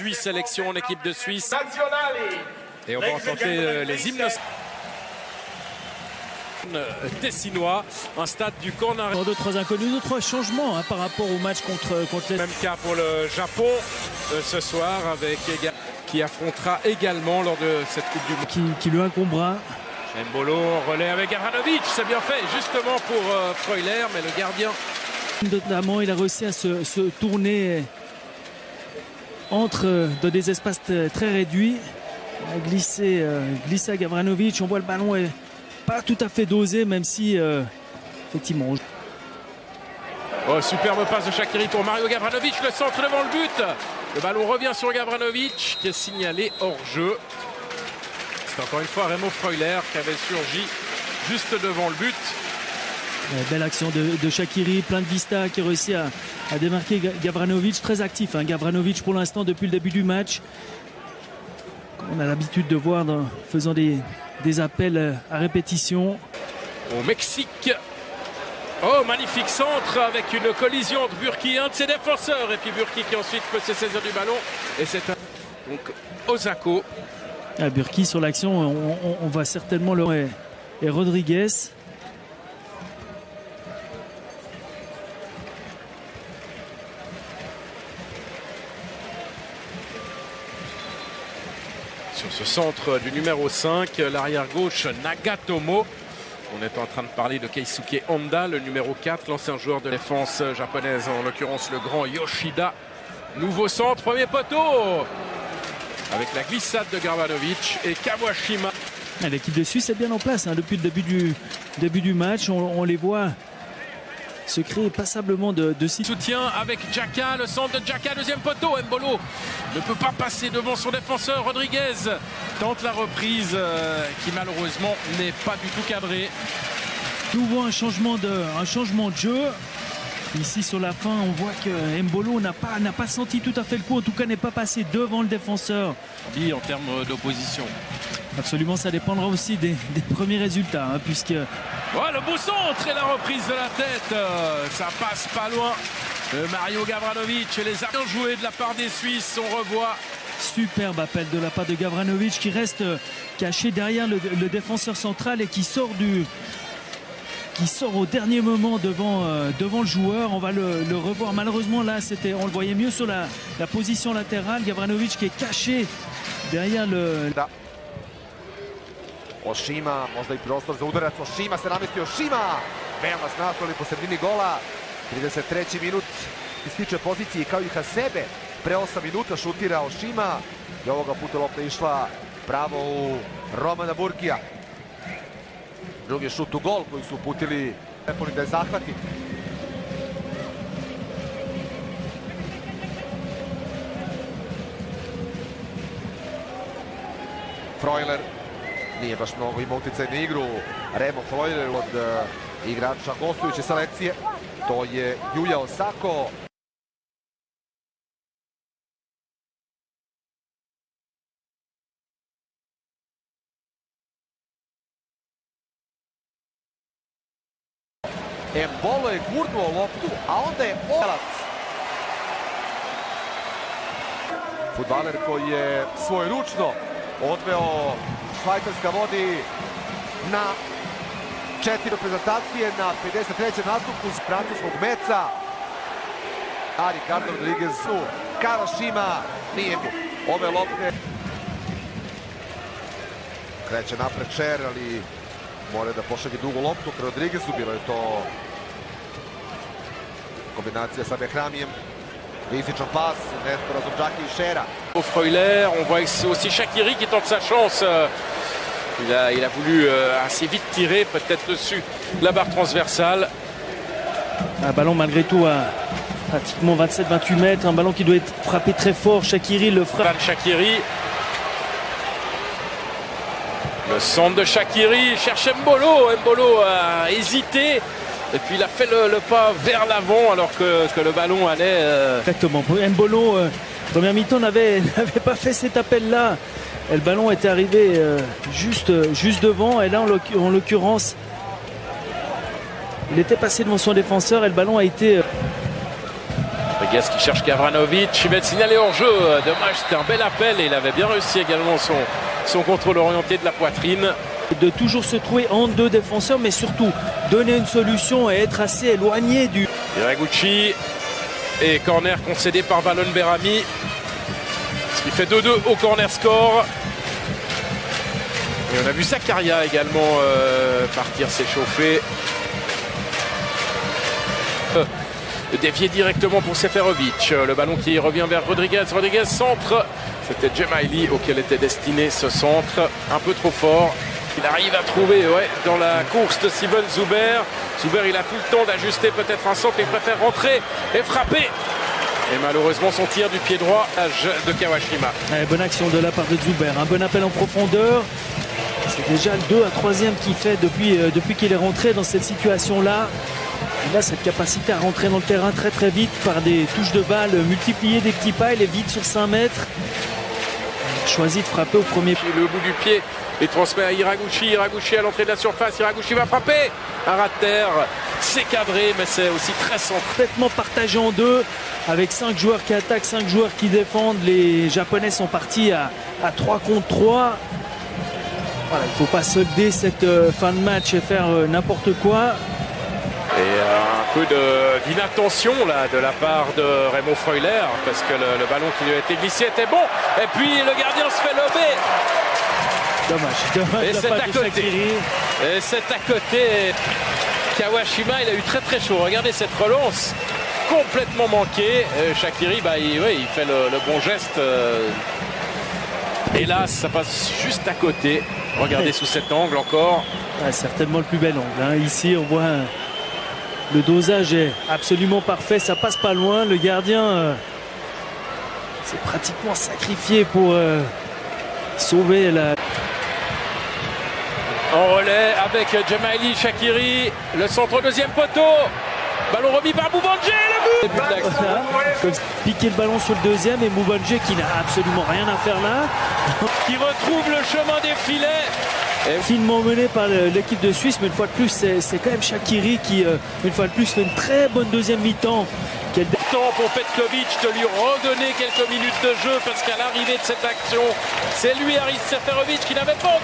18 sélections en équipe de Suisse. Et on va entendre les hymnes tessinois, un stade du corner. D'autres inconnus, d'autres changements par rapport au match contre les... Même cas pour le Japon ce soir, avec qui affrontera également lors de cette Coupe du Monde. Qui lui incombera. Mbolo en relais avec Gavranovic, c'est bien fait justement pour Freuler, mais le gardien. Notamment, il a réussi à se tourner dans des espaces très réduits. Il a glissé à Gavranovic. On voit le ballon est pas tout à fait dosé, même si effectivement. Oh, superbe passe de Shaqiri pour Mario Gavranovic, le centre devant le but. Le ballon revient sur Gavranovic qui est signalé hors jeu. C'est encore une fois Remo Freuler qui avait surgi juste devant le but. Belle action de Shaqiri, plein de vista, qui réussit à démarquer Gavranovic, très actif. Gavranovic pour l'instant depuis le début du match. On a l'habitude de voir faisant des appels à répétition. Au Mexique. Oh, magnifique centre avec une collision entre Burki, un de ses défenseurs, et puis Burki qui ensuite peut se saisir du ballon. Et c'est donc Osako. Burki sur l'action, on va certainement le... Et Rodriguez. Sur ce centre du numéro 5, l'arrière gauche Nagatomo. On est en train de parler de Keisuke Honda, le numéro 4, l'ancien joueur de défense japonaise, en l'occurrence le grand Yoshida. Nouveau centre, premier poteau, avec la glissade de Gavranovic et Kawashima. L'équipe de Suisse est bien en place depuis le début du match. On les voit se créer passablement de soutien avec Xhaka, le centre de Xhaka, deuxième poteau. Mbolo ne peut pas passer devant son défenseur. Rodriguez tente la reprise qui malheureusement n'est pas du tout cadrée. Nous voit un changement de jeu. Ici sur la fin, on voit que Mbolo n'a pas senti tout à fait le coup, en tout cas n'est pas passé devant le défenseur. Dit en termes d'opposition. Absolument, ça dépendra aussi des premiers résultats, puisque... Ouais, le beau centre et la reprise de la tête, ça passe pas loin. Mario Gavranovic et les armes jouées de la part des Suisses, on revoit. Superbe appel de la part de Gavranovic qui reste caché derrière le défenseur central et qui sort au dernier moment devant le joueur. On va le revoir. Malheureusement, là, on le voyait mieux sur la position latérale. Gavranovic qui est caché derrière le... Oshima, možda i prostor za udarac. Oshima se namestio. Oshima! Veoma snažno po sredini gola. 33. minut ističe poziciji kao i Hasebe. Pre 8 minuta šutira Oshima. I ovoga puta lopta išla pravo u Romana Burkija. Drugi šut u gol koji su uputili Nepoli da je zahvati. Freuler nije baš mnogo ima uticaj na igru. Remo Freuler od igrača gostujuće selekcije. To je Yuya Osako. Mbolo je gurnuo loptu, a onda je Olac. Fudbaler koji je svojeručno odveo Švajcarska vodi na 4 reprezentacije na 53. nastupu s francuskog meca. A Ricardo Rodriguez su Kawashima nije ove lopte. Kreće napred Šer, ali mora da pošalje dugu loptu k Rodriguezu. Bilo je to kombinacija sa Behramijem. Rizičan pas, nesporazum Xhaki i Šera. Au Freuler, on voit aussi Shaqiri qui tente sa chance. Il a voulu assez vite tirer, peut-être dessus la barre transversale. Un ballon malgré tout à pratiquement 27-28 mètres, un ballon qui doit être frappé très fort. Shaqiri le frappe. Shaqiri. Le centre de Shaqiri, cherche Mbolo. Mbolo a hésité. Et puis il a fait le pas vers l'avant alors que le ballon allait... Exactement. Mbolo, première mi-temps, n'avait pas fait cet appel-là. Et le ballon était arrivé juste devant. Et là, en l'occurrence, il était passé devant son défenseur et le ballon a été... Rodriguez qui cherche Gavranovic, il va être signalé hors jeu. Dommage, c'était un bel appel et il avait bien réussi également son contrôle orienté de la poitrine. De toujours se trouver entre deux défenseurs, mais surtout donner une solution et être assez éloigné du... Hiraguchi et corner concédé par Valon Berami. Ce qui fait 2-2 au corner score. Et on a vu Zakaria également partir s'échauffer. Dévié directement pour Seferovic. Le ballon qui revient vers Rodriguez. Rodriguez centre. C'était Djemaili auquel était destiné ce centre. Un peu trop fort. Il arrive à trouver dans la course de Steven Zuber. Zuber, il a tout le temps d'ajuster peut-être un centre. Il préfère rentrer et frapper. Et malheureusement, son tir du pied droit de Kawashima. Bonne action de la part de Zuber. Un bon appel en profondeur. C'est déjà le 2 à 3e qu'il fait depuis qu'il est rentré dans cette situation-là. Il a cette capacité à rentrer dans le terrain très très vite par des touches de balle, multiplier des petits pas. Il est vite sur 5 mètres. Il choisit de frapper au premier pied. Le bout du pied est transmet à Hiraguchi. Hiraguchi à l'entrée de la surface. Hiraguchi va frapper. Un rat de terre. C'est cadré, mais c'est aussi très centré. Complètement partagé en deux, avec 5 joueurs qui attaquent, 5 joueurs qui défendent. Les Japonais sont partis à 3 contre 3. Voilà, il ne faut pas solder cette fin de match et faire n'importe quoi. Et un peu d'inattention là de la part de Remo Freuler, parce que le ballon qui lui a été glissé était bon. Et puis le gardien se fait lober. Dommage. Et c'est à côté. Et c'est à côté. Kawashima, il a eu très très chaud. Regardez cette relance complètement manquée. Shaqiri, il fait le bon geste. Hélas, ça passe juste à côté. Regardez sous cet angle encore. Certainement le plus bel angle. Ici, on voit le dosage est absolument parfait. Ça passe pas loin. Le gardien s'est pratiquement sacrifié pour sauver la... En relais avec Djemaili, Shaqiri. Le centre deuxième poteau. Ballon remis par Moubandje. Le but. Comme piquer le ballon sur le deuxième et Moubandje qui n'a absolument rien à faire là. Qui retrouve le chemin des filets. Finement mené par l'équipe de Suisse, mais une fois de plus, c'est quand même Shaqiri qui, une fois de plus, fait une très bonne deuxième mi-temps. Temps pour Petkovic de lui redonner quelques minutes de jeu, parce qu'à l'arrivée de cette action, c'est lui, Haris Seferovic, qui n'avait pas